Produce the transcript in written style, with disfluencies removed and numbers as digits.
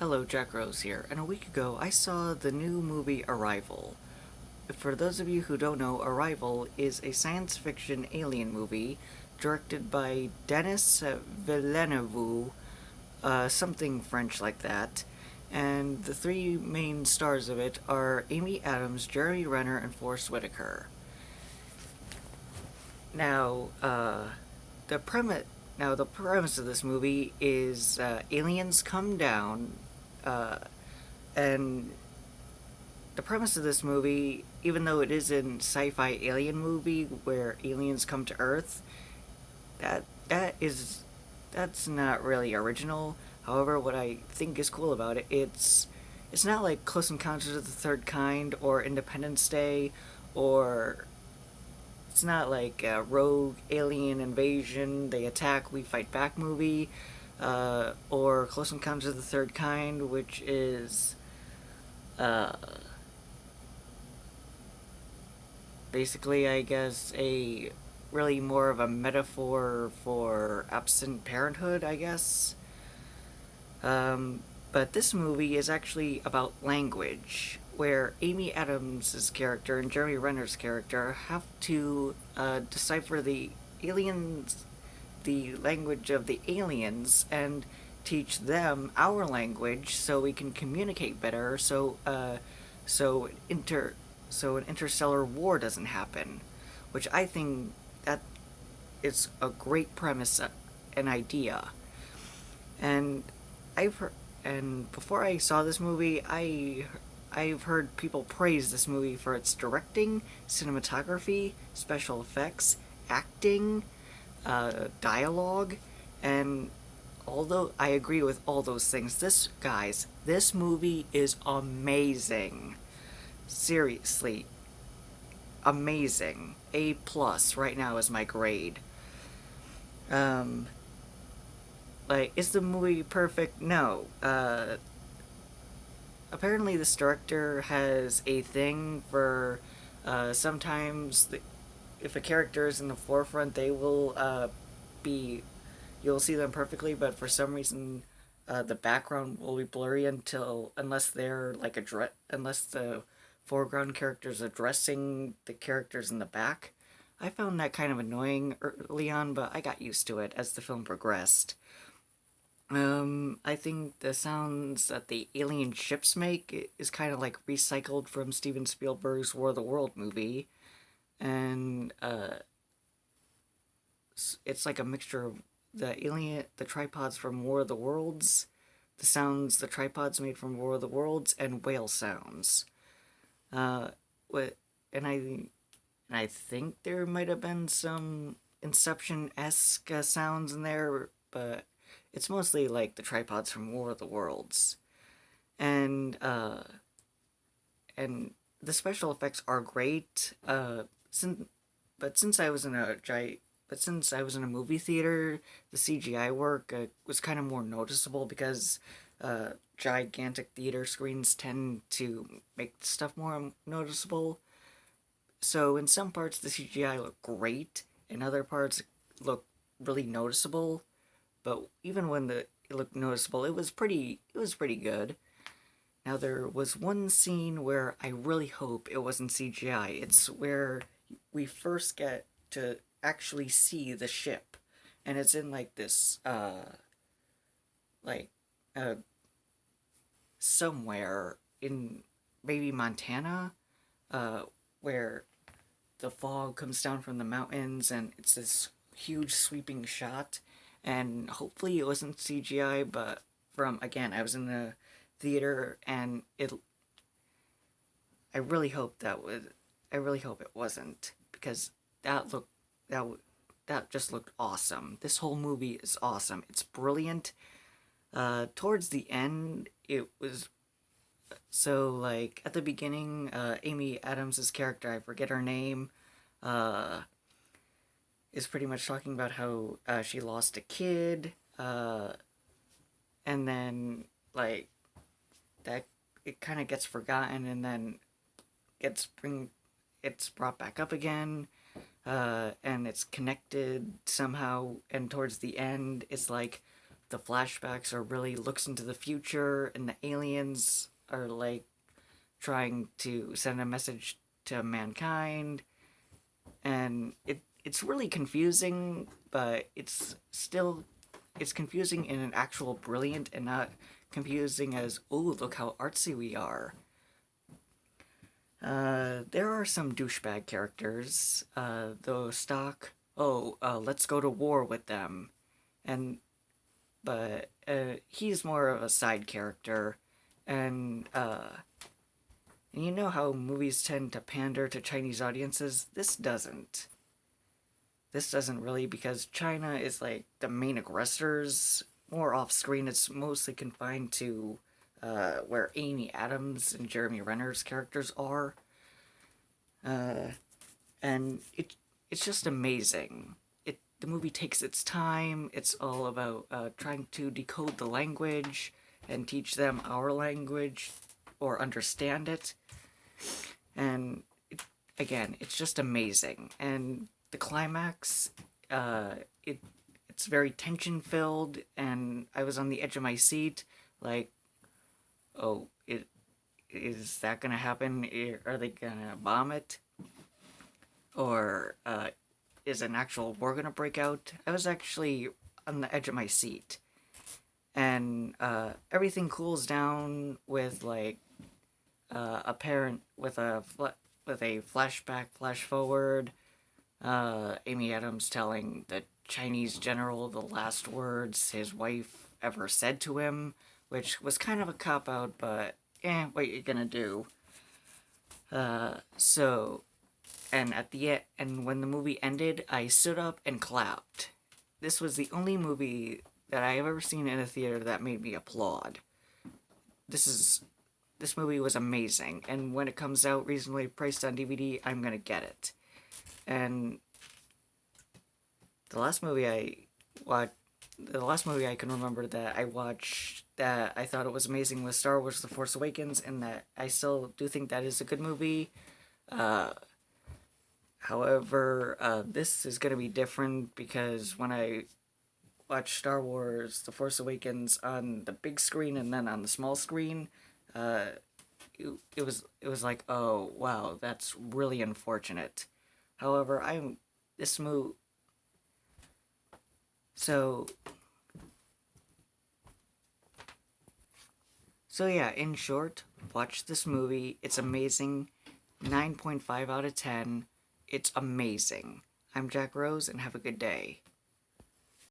Hello, Jack Rose here, and a week ago I saw the new movie Arrival. For those of you who don't know, Arrival is a science fiction alien movie directed by Denis Villeneuve, something French like that, and the three main stars of it are Amy Adams, Jeremy Renner, and Forest Whitaker. Now, the premise the premise of this movie is aliens come down, uh, and the premise of this movie, even though it is an sci-fi alien movie where aliens come to Earth, that that is that's not really original. However, what I think is cool about it, it's not like Close Encounters of the Third Kind or Independence Day, or it's not like a rogue alien invasion, they attack, we fight back movie, or Close Encounters of the Third Kind, which is uh, basically, I guess, a really more of a metaphor for absent parenthood, I guess. Um, but this movie is actually about language, where Amy Adams' character and Jeremy Renner's character have to decipher the language of the aliens, and teach them our language so we can communicate better. So inter so an interstellar war doesn't happen, which I think that is a great premise, an idea. And I've heard, and before I saw this movie, I've heard people praise this movie for its directing, cinematography, special effects, acting, dialogue, and although I agree with all those things, this movie is amazing. Seriously, amazing. A plus right now is my grade. Um, is the movie perfect? No. Apparently this director has a thing for, sometimes if a character is in the forefront, they will be you'll see them perfectly, but for some reason, the background will be blurry unless they're like unless the foreground characters addressing the characters in the back. I found that kind of annoying early on, but I got used to it as the film progressed. I think the sounds that the alien ships make is kind of like recycled from Steven Spielberg's War of the World movie, and it's like a mixture of the tripods from War of the Worlds, the sounds the tripods made from War of the Worlds, and whale sounds. Uh, what and I think there might have been some Inception-esque sounds in there, but it's mostly like the tripods from War of the Worlds, and and the special effects are great. Since but since I was in a gi- but since I was in a movie theater, the CGI work was kind of more noticeable because gigantic theater screens tend to make stuff more noticeable. So in some parts the CGI looked great, in other parts looked really noticeable. But even when it looked noticeable, it was pretty good. Now there was one scene where I really hope it wasn't CGI. It's where we first get to actually see the ship, and it's in like this like uh somewhere in maybe Montana, uh where the fog comes down from the mountains and it's this huge sweeping shot, and hopefully it wasn't CGI, but from again, I was in the theater and I really hope I really hope it wasn't, because that looked that that just looked awesome. This whole movie is awesome. It's brilliant. Towards the end, it was like at the beginning, Amy Adams's character, I forget her name, uh, is pretty much talking about how she lost a kid, and then like that it kind of gets forgotten, and then gets bring it's brought back up again, and it's connected somehow. And towards the end, it's like the flashbacks are really looks into the future, and the aliens are like trying to send a message to mankind, and it's really confusing, but it's confusing in an actual brilliant and not confusing as, oh, look how artsy we are. There are some douchebag characters, though stock, let's go to war with them. And, but, he's more of a side character, and, and you know how movies tend to pander to Chinese audiences? This doesn't. This doesn't really, because China is like the main aggressors. More off screen, it's mostly confined to where Amy Adams and Jeremy Renner's characters are. Uh, and it's just amazing. The movie takes its time. It's all about trying to decode the language and teach them our language or understand it. And again, it's just amazing. And the climax, it's very tension filled, and I was on the edge of my seat, like, oh, is that gonna happen? Are they gonna bomb it? Or is an actual war gonna break out? I was actually on the edge of my seat, and everything cools down with like a parent with with a flashback, flash forward. Amy Adams telling the Chinese general the last words his wife ever said to him, which was kind of a cop out, but what you gonna do? So, and at the end, and when the movie ended, I stood up and clapped. This was the only movie that I have ever seen in a theater that made me applaud. This movie was amazing, and when it comes out reasonably priced on DVD, I'm gonna get it. And the last movie I watched, the last movie I can remember that I watched that I thought it was amazing was Star Wars: The Force Awakens, and that I still do think that is a good movie. However, this is gonna be different because when I watched Star Wars: The Force Awakens on the big screen and then on the small screen, uh, it was like, oh wow, that's really unfortunate. However, this movie. So yeah, in short, watch this movie. It's amazing. 9.5 out of 10. It's amazing. I'm Jack Rose, and have a good day.